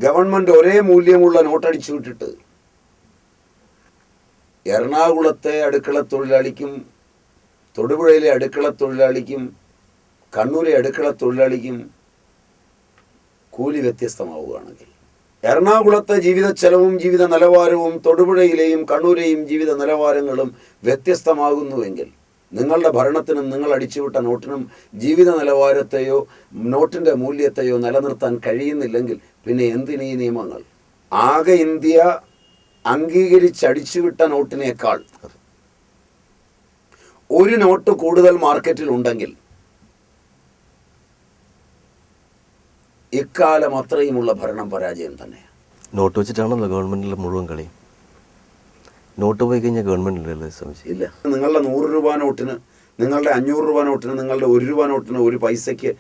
Government ഒരേ മൂല്യമുള്ള നോട്ടടിച്ചു വിട്ടിട്ട് എറണാകുളത്തെ അടുക്കള തൊഴിലാളിക്കും തൊടുപുഴയിലെ അടുക്കള തൊഴിലാളിക്കും കണ്ണൂരെ അടുക്കള തൊഴിലാളിക്കും കൂലി വ്യത്യസ്തമാവുകയാണെങ്കിൽ, എറണാകുളത്തെ ജീവിത ചെലവും ജീവിത നിലവാരവും തൊടുപുഴയിലെയും കണ്ണൂരെയും ജീവിത നിലവാരങ്ങളും വ്യത്യസ്തമാകുന്നുവെങ്കിൽ നിങ്ങളുടെ ഭരണത്തിനും നിങ്ങൾ അടിച്ചുവിട്ട നോട്ടിനും ജീവിത നിലവാരത്തെയോ നോട്ടിൻ്റെ മൂല്യത്തെയോ നിലനിർത്താൻ കഴിയുന്നില്ലെങ്കിൽ പിന്നെ എന്തിനീ നിയമങ്ങൾ? ആകെ ഇന്ത്യ അംഗീകരിച്ചടിച്ചുവിട്ട നോട്ടിനേക്കാൾ ഒരു നോട്ട് കൂടുതൽ മാർക്കറ്റിൽ ഉണ്ടെങ്കിൽ ഇക്കാലം അത്രയുമുള്ള ഭരണം പരാജയം തന്നെയാണ്. നോട്ട് വെച്ചിട്ടാണല്ലോ ഗവൺമെൻറ്റിലെ മുഴുവൻ കളി. നോട്ട് പോയി കഴിഞ്ഞാൽ ഗവൺമെൻറ്റിലല്ലേ സംശയം ഇല്ല. നിങ്ങളുടെ 100 രൂപ നോട്ടിന്, നിങ്ങളുടെ 500 രൂപ നോട്ടിന്, നിങ്ങളുടെ 1 രൂപ നോട്ടിന്, ഒരു പൈസയ്ക്ക്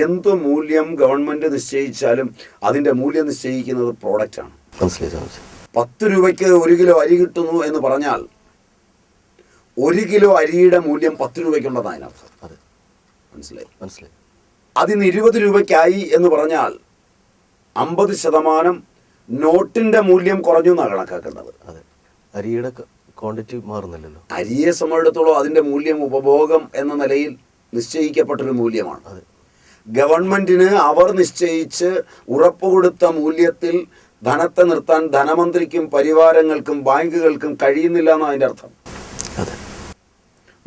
എന്ത് മൂല്യം ഗവൺമെൻറ് നിശ്ചയിച്ചാലും അതിൻ്റെ മൂല്യം നിശ്ചയിക്കുന്നത് പ്രോഡക്റ്റാണ്. മനസ്സിലായി. 10 രൂപയ്ക്ക് 1 കിലോ അരി കിട്ടുന്നു എന്ന് പറഞ്ഞാൽ 1 കിലോ അരിയുടെ മൂല്യം 10 രൂപയ്ക്കുണ്ടെന്നാണ് അതിനർത്ഥം. മനസ്സിലായി. അതിന് 20 രൂപയ്ക്കായി എന്ന് പറഞ്ഞാൽ 50% നോട്ടിൻ്റെ മൂല്യം കുറഞ്ഞു എന്നാണ് കണക്കാക്കേണ്ടത്. അതെ, അരിയുടെ ക്വാണ്ടിറ്റി മാറുന്നില്ലല്ലോ. അരിയെ സംബന്ധിച്ചിടത്തോളം അതിൻ്റെ മൂല്യം ഉപഭോഗം എന്ന നിലയിൽ നിശ്ചയിക്കപ്പെട്ടൊരു മൂല്യമാണ്. ഗവൺമെൻറ്റിന് അവർ നിശ്ചയിച്ച് ഉറപ്പുകൊടുത്ത മൂല്യത്തിൽ ധനത്തെ നിർത്താൻ ധനമന്ത്രിക്കും പരിവാരങ്ങൾക്കും ബാങ്കുകൾക്കും കഴിയുന്നില്ല എന്നാണ് അതിൻ്റെ അർത്ഥം.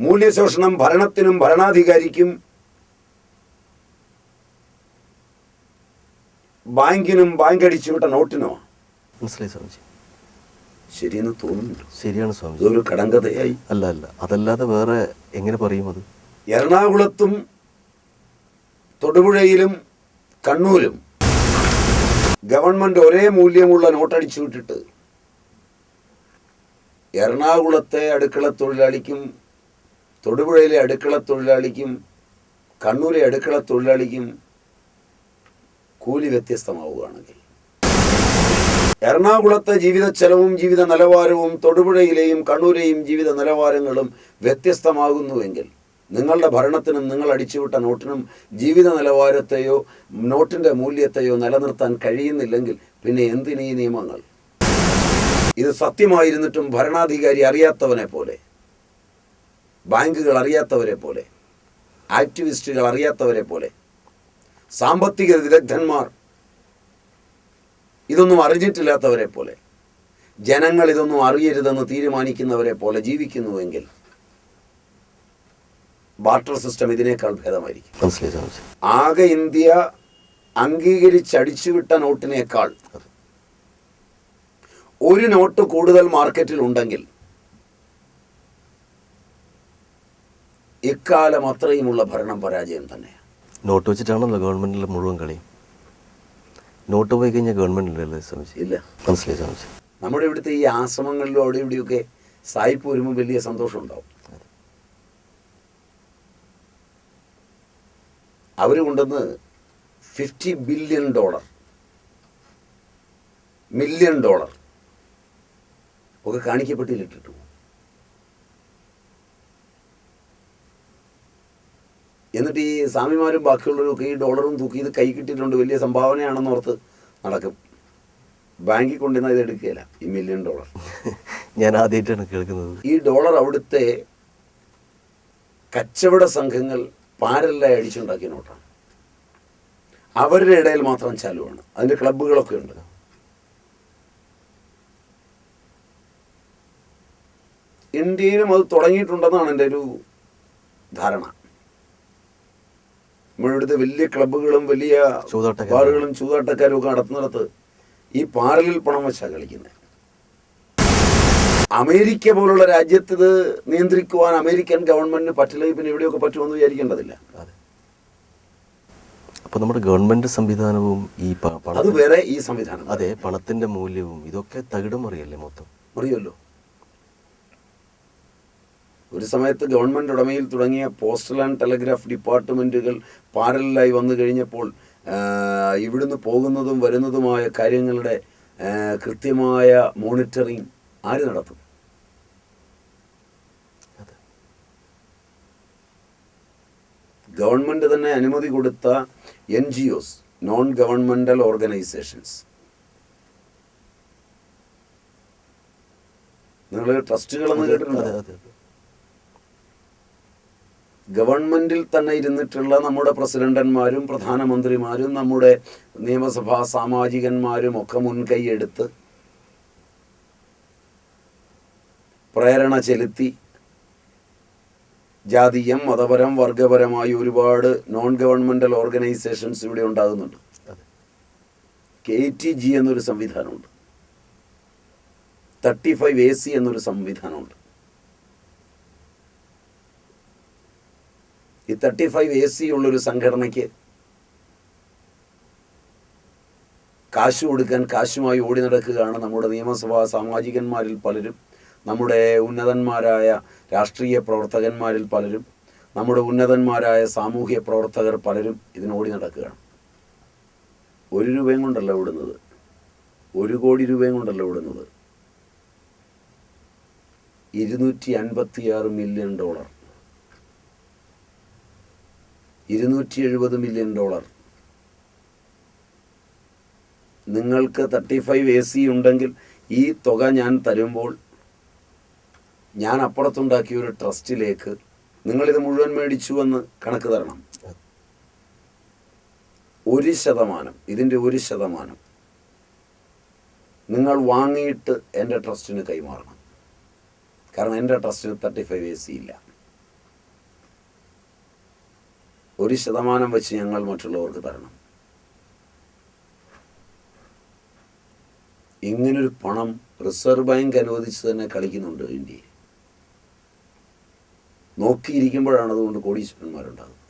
മൂല്യശോഷണം ഭരണത്തിനും ഭരണാധികാരിക്കും ബാങ്കിനും ബാങ്ക് അടിച്ചുവിട്ട നോട്ടിനോ? മനസ്സിലായി സ്വാമിജി. ശരിയെന്ന് തോന്നുന്നുണ്ട്. ശരിയാണ് സ്വാമിജി. ഇതൊരു കടങ്കഥയായി. അല്ല, അതല്ലാതെ വേറെ എങ്ങനെ പറയും അത്? എറണാകുളത്തും തൊടുപുഴയിലും കണ്ണൂരും ഗവൺമെൻറ് ഒരേ മൂല്യമുള്ള നോട്ടടിച്ചു വിട്ടിട്ട് എറണാകുളത്തെ അടുക്കള തൊഴിലാളിക്കും തൊടുപുഴയിലെ അടുക്കള തൊഴിലാളിക്കും കണ്ണൂരെ അടുക്കള തൊഴിലാളിക്കും കൂലി വ്യത്യസ്തമാവുകയാണെങ്കിൽ, എറണാകുളത്തെ ജീവിത ചെലവും ജീവിത നിലവാരവും തൊടുപുഴയിലെയും കണ്ണൂരെയും ജീവിത നിലവാരങ്ങളും വ്യത്യസ്തമാകുന്നുവെങ്കിൽ നിങ്ങളുടെ ഭരണത്തിനും നിങ്ങൾ അടിച്ചുവിട്ട നോട്ടിനും ജീവിത നിലവാരത്തെയോ നോട്ടിൻ്റെ മൂല്യത്തെയോ നിലനിർത്താൻ കഴിയുന്നില്ലെങ്കിൽ പിന്നെ എന്തിനീ നിയമങ്ങൾ? ഇത് സത്യമായിരുന്നിട്ടും ഭരണാധികാരി അറിയാത്തവനെ പോലെ, ബാങ്കുകൾ അറിയാത്തവരെ പോലെ, ആക്ടിവിസ്റ്റുകൾ അറിയാത്തവരെ പോലെ, സാമ്പത്തിക വിദഗ്ധന്മാർ ഇതൊന്നും അറിഞ്ഞിട്ടില്ലാത്തവരെ പോലെ, ജനങ്ങൾ ഇതൊന്നും അറിയരുതെന്ന് തീരുമാനിക്കുന്നവരെ പോലെ ജീവിക്കുന്നുവെങ്കിൽ ബാർട്ടർ സിസ്റ്റം ഇതിനേക്കാൾ ഭേദമായിരിക്കും. ആകെ ഇന്ത്യ അംഗീകരിച്ചടിച്ചുവിട്ട നോട്ടിനേക്കാൾ ഒരു നോട്ട് കൂടുതൽ മാർക്കറ്റിൽ ഉണ്ടെങ്കിൽ ഇക്കാലം അത്രയുമുള്ള ഭരണം പരാജയം തന്നെയാണ്. നോട്ട് വെച്ചിട്ടാണല്ലോ ഗവൺമെൻറ്റിലെ മുഴുവൻ കളി. നോട്ട് പോയി കഴിഞ്ഞാൽ ഗവൺമെൻറ്റിലല്ലേ സംശയം ഇല്ല. മനസ്സിലായി സ്വാമിജി. നമ്മുടെ ഇവിടുത്തെ ഈ ആശ്രമങ്ങളിലും അവിടെ ഇവിടെയൊക്കെ സായിപ്പ് വരുമ്പോൾ വലിയ സന്തോഷം ഉണ്ടാവും. അവർ കൊണ്ടുവന്ന് $50 ബില്യൺ $1 മില്യൺ ഒക്കെ കാണിക്കപ്പെട്ടിട്ടിട്ടു. എന്നിട്ട് ഈ സ്വാമിമാരും ബാക്കിയുള്ളവരൊക്കെ ഈ ഡോളറും തൂക്കി ഇത് കൈ കിട്ടിയിട്ടുണ്ട്, വലിയ സംഭാവനയാണെന്ന് ഓർത്ത് നടക്കും. ബാങ്കിൽ കൊണ്ടുവന്നാൽ ഇത് എടുക്കുകയില്ല. ഈ $1 മില്യൺ ഞാൻ ആദ്യമായിട്ടാണ് കേൾക്കുന്നത്. ഈ ഡോളർ അവിടുത്തെ കച്ചവട സംഘങ്ങൾ പാരലായി അടിച്ചുണ്ടാക്കിയ നോട്ടാണ്. അവരുടെ ഇടയിൽ മാത്രം ചാലുവാണ്. അതിൻ്റെ ക്ലബ്ബുകളൊക്കെ ഉണ്ട്. ഇന്ത്യയിലും അത് തുടങ്ങിയിട്ടുണ്ടെന്നാണ് എൻ്റെ ഒരു ധാരണ. നമ്മളിവിടുത്തെ വലിയ ക്ലബ്ബുകളും വലിയ ബാറുകളും ചൂതാട്ടക്കാരും ഒക്കെ നടത്തുന്നിടത്ത് ഈ പാരലിൽ പണം വെച്ചാണ് കളിക്കുന്നത്. അമേരിക്ക പോലുള്ള രാജ്യത്ത് ഇത് നിയന്ത്രിക്കുവാൻ അമേരിക്കൻ ഗവൺമെന്റിന് പറ്റില്ലെങ്കിൽ പിന്നെ എവിടെയൊക്കെ പറ്റുമെന്ന് വിചാരിക്കേണ്ടതില്ല. അപ്പോൾ നമ്മുടെ ഗവൺമെന്റ് സംവിധാനവും ഈ അത് വേറെ, ഈ സംവിധാനം അതെ, പണത്തിന്റെ മൂല്യവും ഇതൊക്കെ തകിടം അറിയല്ലേ മൊത്തം അറിയുമല്ലോ. ഒരു സമയത്ത് ഗവൺമെൻറ് ഉടമയിൽ തുടങ്ങിയ പോസ്റ്റൽ ആൻഡ് ടെലഗ്രാഫ് ഡിപ്പാർട്ട്മെൻറ്റുകൾ പാരലായി വന്നു കഴിഞ്ഞപ്പോൾ ഇവിടുന്ന് പോകുന്നതും വരുന്നതുമായ കാര്യങ്ങളുടെ കൃത്യമായ മോണിറ്ററിങ് ആര് നടത്തും? ഗവൺമെൻറ് തന്നെ അനുമതി കൊടുത്ത NGOs, നോൺ ഗവൺമെൻറ്റൽ ഓർഗനൈസേഷൻസ്, നിങ്ങൾ ട്രസ്റ്റുകളെന്ന് കേട്ടിട്ടുണ്ടോ? അതെ അതെ അതെ. ഗവൺമെന്റിൽ തന്നെ ഇരുന്നിട്ടുള്ള നമ്മുടെ പ്രസിഡന്റന്മാരും പ്രധാനമന്ത്രിമാരും നമ്മുടെ നിയമസഭാ സാമാജികന്മാരും ഒക്കെ മുൻകൈ എടുത്ത് പ്രേരണ ചെലുത്തി ജാതീയം, മതപരം, വർഗപരമായി ഒരുപാട് നോൺ ഗവൺമെന്റൽ ഓർഗനൈസേഷൻസ് ഇവിടെ ഉണ്ടാകുന്നുണ്ട്. KTG എന്നൊരു സംവിധാനമുണ്ട്, 35AC എന്നൊരു സംവിധാനമുണ്ട്. ഈ 35AC ഉള്ളൊരു സംഘടനയ്ക്ക് കാശ് കൊടുക്കാൻ കാശുമായി ഓടി നടക്കുകയാണ് നമ്മുടെ നിയമസഭാ സാമാജികന്മാരിൽ പലരും, നമ്മുടെ ഉന്നതന്മാരായ രാഷ്ട്രീയ പ്രവർത്തകന്മാരിൽ പലരും, നമ്മുടെ ഉന്നതന്മാരായ സാമൂഹ്യ പ്രവർത്തകർ പലരും ഇതിനോടി നടക്കുകയാണ്. 1 രൂപയും കൊണ്ടല്ല വിടുന്നത്, 1 കോടി രൂപയും കൊണ്ടല്ല വിടുന്നത്, $256 മില്യൺ, $270 മില്യൺ. നിങ്ങൾക്ക് 35AC ഉണ്ടെങ്കിൽ ഈ തുക ഞാൻ തരുമ്പോൾ ഞാൻ അപ്പുറത്തുണ്ടാക്കിയ ഒരു ട്രസ്റ്റിലേക്ക് നിങ്ങളിത് മുഴുവൻ മേടിച്ചു എന്ന് കണക്ക് തരണം. 1%, ഇതിൻ്റെ 1% നിങ്ങൾ വാങ്ങിയിട്ട് എൻ്റെ ട്രസ്റ്റിന് കൈമാറണം. കാരണം എൻ്റെ ട്രസ്റ്റിന് 35AC ഇല്ല. 1% വെച്ച് ഞങ്ങൾ മറ്റുള്ളവർക്ക് തരണം. ഇങ്ങനൊരു പണം റിസർവ് ബാങ്ക് അനുവദിച്ച് തന്നെ കളിക്കുന്നുണ്ട് ഇന്ത്യയിൽ. നോക്കിയിരിക്കുമ്പോഴാണ് അതുകൊണ്ട് കോടീശ്വരന്മാരുണ്ടാകുന്നത്.